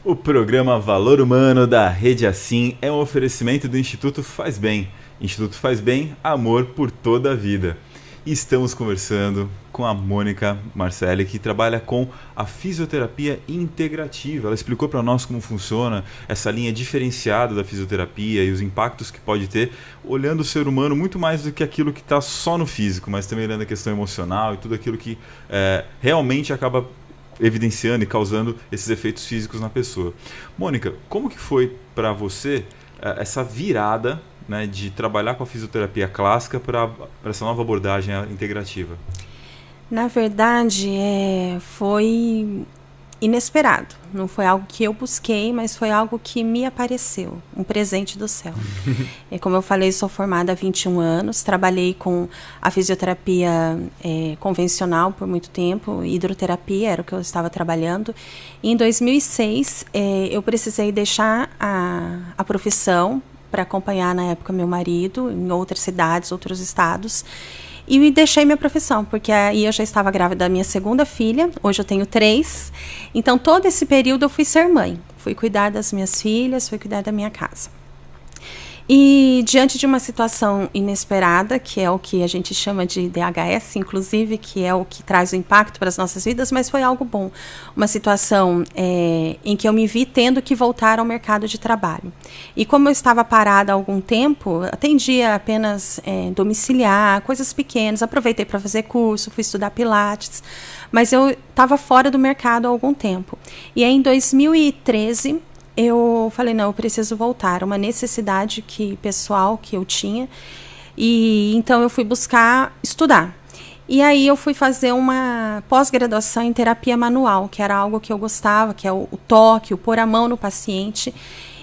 O programa Valor Humano da Rede Assim é um oferecimento do Instituto Faz Bem. Instituto Faz Bem, amor por toda a vida. E estamos conversando com a Mônica Marcelli, que trabalha com a fisioterapia integrativa. Ela explicou para nós como funciona essa linha diferenciada da fisioterapia e os impactos que pode ter, olhando o ser humano muito mais do que aquilo que está só no físico, mas também olhando a questão emocional e tudo aquilo que realmente acaba evidenciando e causando esses efeitos físicos na pessoa. Mônica, como que foi para você essa virada, né, de trabalhar com a fisioterapia clássica para essa nova abordagem integrativa? Na verdade, foi inesperado. Não foi algo que eu busquei, mas foi algo que me apareceu, um presente do céu. Como eu falei, sou formada há 21 anos, trabalhei com a fisioterapia convencional por muito tempo, hidroterapia era o que eu estava trabalhando. E em 2006, eu precisei deixar a profissão para acompanhar, na época, meu marido em outras cidades, outros estados. E deixei minha profissão, porque aí eu já estava grávida da minha segunda filha, hoje eu tenho 3. Então, todo esse período eu fui ser mãe. Fui cuidar das minhas filhas, fui cuidar da minha casa. E diante de uma situação inesperada, que é o que a gente chama de DHS, inclusive, que é o que traz o impacto para as nossas vidas, mas foi algo bom. Uma situação em que eu me vi tendo que voltar ao mercado de trabalho. E como eu estava parada há algum tempo, atendia apenas domiciliar, coisas pequenas, aproveitei para fazer curso, fui estudar Pilates, mas eu estava fora do mercado há algum tempo. E aí, em 2013... eu falei, não, eu preciso voltar, uma necessidade pessoal que eu tinha, e então eu fui buscar estudar. E aí eu fui fazer uma pós-graduação em terapia manual, que era algo que eu gostava, que é o toque, o pôr a mão no paciente.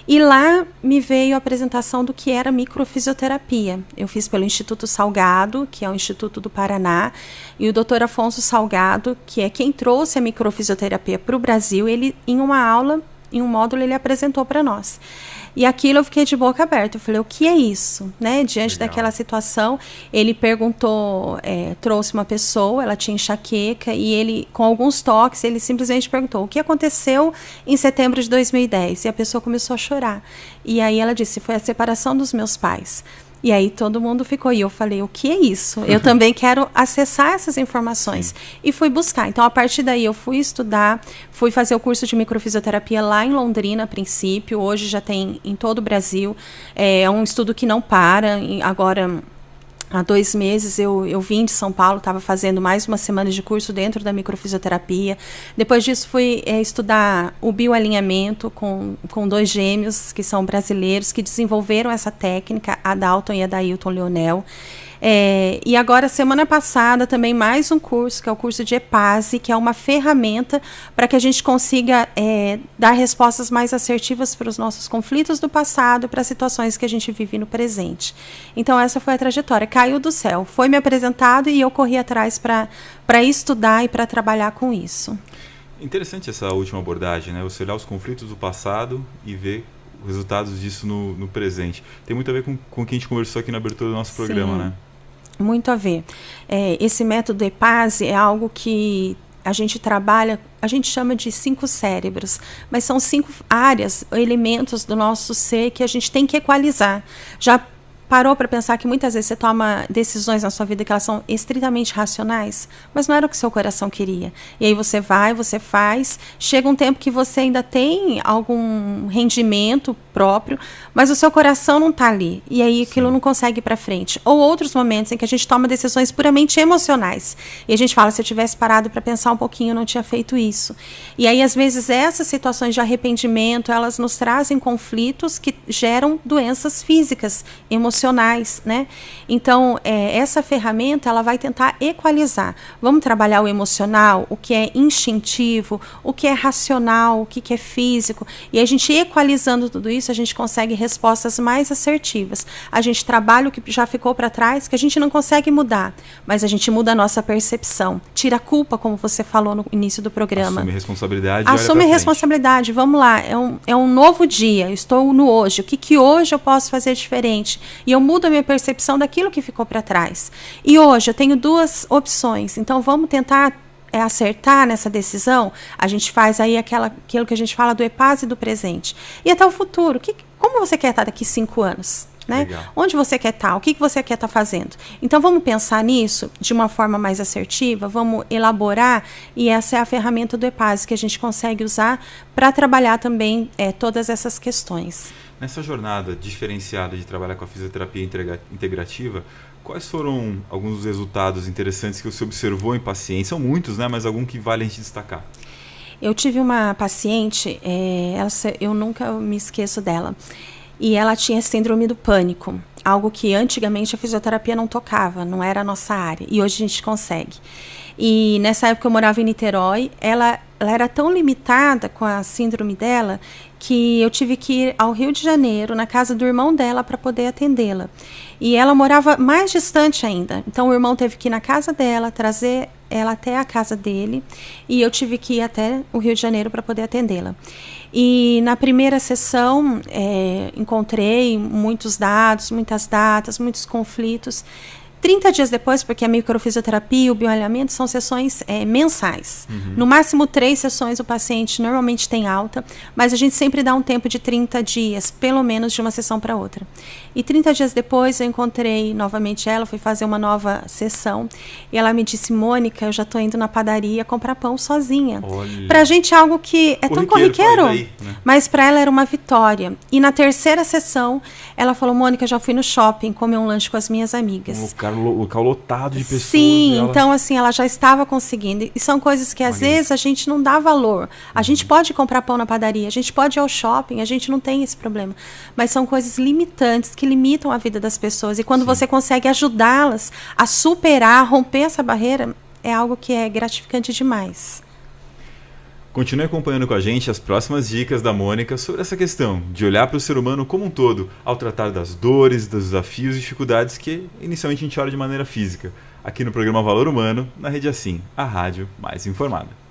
E lá me veio a apresentação do que era microfisioterapia. Eu fiz pelo Instituto Salgado, que é o Instituto do Paraná, e o Dr. Afonso Salgado, que é quem trouxe a microfisioterapia para o Brasil, ele, em uma aula, em um módulo, ele apresentou para nós. E aquilo eu fiquei de boca aberta. Eu falei, o que é isso? Né? Diante daquela situação, ele perguntou, trouxe uma pessoa, ela tinha enxaqueca, e ele, com alguns toques, ele simplesmente perguntou, o que aconteceu em setembro de 2010? E a pessoa começou a chorar. E aí ela disse, foi a separação dos meus pais. E aí todo mundo ficou, e eu falei, o que é isso? Eu também quero acessar essas informações. Sim. E fui buscar. Então, a partir daí, eu fui estudar, fui fazer o curso de microfisioterapia lá em Londrina, a princípio. Hoje já tem em todo o Brasil. É um estudo que não para. Agora, há 2 meses, eu vim de São Paulo, estava fazendo mais uma semana de curso dentro da microfisioterapia. Depois disso, fui estudar o bioalinhamento com 2 gêmeos, que são brasileiros, que desenvolveram essa técnica, a Dalton e a Dailton Leonel. E agora, semana passada, também mais um curso, que é o curso de EPASE, que é uma ferramenta para que a gente consiga dar respostas mais assertivas para os nossos conflitos do passado, para as situações que a gente vive no presente. Então, essa foi a trajetória. Caiu do céu. Foi me apresentado e eu corri atrás para estudar e para trabalhar com isso. Interessante essa última abordagem, né? Você olhar os conflitos do passado e ver os resultados disso no presente. Tem muito a ver com o que a gente conversou aqui na abertura do nosso programa, né? Muito a ver. Esse método EPASE é algo que a gente trabalha, a gente chama de 5 cérebros, mas são 5 áreas, elementos do nosso ser que a gente tem que equalizar. Já parou para pensar que muitas vezes você toma decisões na sua vida que elas são estritamente racionais, mas não era o que seu coração queria. E aí você vai, você faz, chega um tempo que você ainda tem algum rendimento próprio, mas o seu coração não está ali. E aí aquilo não consegue ir para frente. Ou outros momentos em que a gente toma decisões puramente emocionais. E a gente fala, se eu tivesse parado para pensar um pouquinho, eu não tinha feito isso. E aí, às vezes, essas situações de arrependimento, elas nos trazem conflitos que geram doenças físicas, emocionais, né? Então, essa ferramenta, ela vai tentar equalizar. Vamos trabalhar o emocional, o que é instintivo, o que é racional, o que é físico. E a gente equalizando tudo isso, a gente consegue respostas mais assertivas. A gente trabalha o que já ficou para trás, que a gente não consegue mudar, mas a gente muda a nossa percepção. Tira a culpa, como você falou no início do programa. Assume responsabilidade. Assume responsabilidade. Vamos lá, é um novo dia, eu estou no hoje. O que hoje eu posso fazer diferente? E eu mudo a minha percepção daquilo que ficou para trás. E hoje eu tenho 2 opções, então vamos tentar acertar nessa decisão, a gente faz aí aquilo que a gente fala do EPAS e do presente. E até o futuro. Como você quer estar daqui 5 anos? Né? Onde você quer estar? O que você quer estar fazendo? Então, vamos pensar nisso de uma forma mais assertiva, vamos elaborar, e essa é a ferramenta do EPAS que a gente consegue usar para trabalhar também todas essas questões. Nessa jornada diferenciada de trabalhar com a fisioterapia integrativa, quais foram alguns dos resultados interessantes que você observou em pacientes? São muitos, né? Mas algum que vale a gente destacar? Eu tive uma paciente, eu nunca me esqueço dela, e ela tinha síndrome do pânico, algo que antigamente a fisioterapia não tocava, não era a nossa área, e hoje a gente consegue. E nessa época eu morava em Niterói, ela era tão limitada com a síndrome dela que eu tive que ir ao Rio de Janeiro, na casa do irmão dela, para poder atendê-la. E ela morava mais distante ainda, então o irmão teve que ir na casa dela, trazer ela até a casa dele, e eu tive que ir até o Rio de Janeiro para poder atendê-la. E na primeira sessão encontrei muitos dados, muitas datas, muitos conflitos. 30 dias depois, porque a microfisioterapia e o bioalinhamento são sessões mensais. No máximo 3 sessões o paciente normalmente tem alta, mas a gente sempre dá um tempo de 30 dias, pelo menos de uma sessão para outra. E 30 dias depois eu encontrei novamente ela, fui fazer uma nova sessão, e ela me disse: Mônica, eu já estou indo na padaria comprar pão sozinha. Pra gente é algo que é tão corriqueiro, né? Mas para ela era uma vitória. E na terceira sessão, ela falou: Mônica, já fui no shopping comer um lanche com as minhas amigas. O local lotado de pessoas. Sim, então assim, ela já estava conseguindo. E são coisas que às vezes a gente não dá valor. A gente pode comprar pão na padaria, a gente pode ir ao shopping, a gente não tem esse problema. Mas são coisas limitantes que limitam a vida das pessoas. E quando você consegue ajudá-las a superar, a romper essa barreira, é algo que é gratificante demais. Continue acompanhando com a gente as próximas dicas da Mônica sobre essa questão de olhar para o ser humano como um todo, ao tratar das dores, dos desafios e dificuldades que inicialmente a gente olha de maneira física, aqui no programa Valor Humano, na Rede Assim, a rádio mais informada.